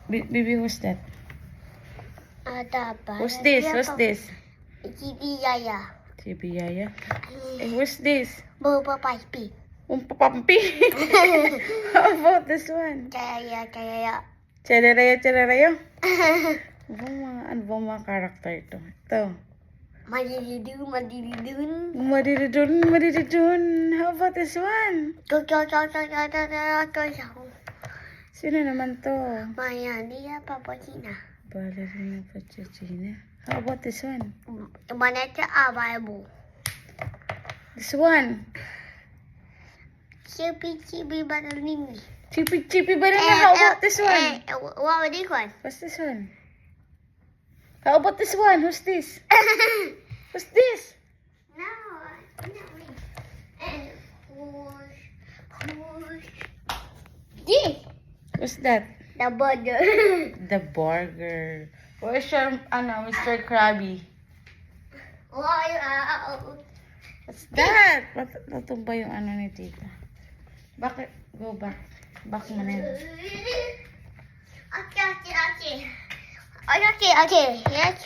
Baby, who's that? Ada Who's this? Who's this? Cibi Yaya. Chibi Yaya. Who's this? Boba Pipi. Pampi. How about this one? Kaya. Cherereo. Ano bang mga karakter ito? Ito. Madididun. How about this one? Sino naman to? Mayandia Papagina. Ballerina Pachachina. How about this one? Maneta Ababu. This one. Chibi Bananini. Chippy banana. How about this one? What this one? What's this one? How about this one? Who's this? Who's this? No. This. Who's that? The burger. The burger. Where's your, Mr. Krabby? Wow. What's that? Natumba yung ni tita. Bakit? Go back. Back mo na yun. Okay. Okay. Yes.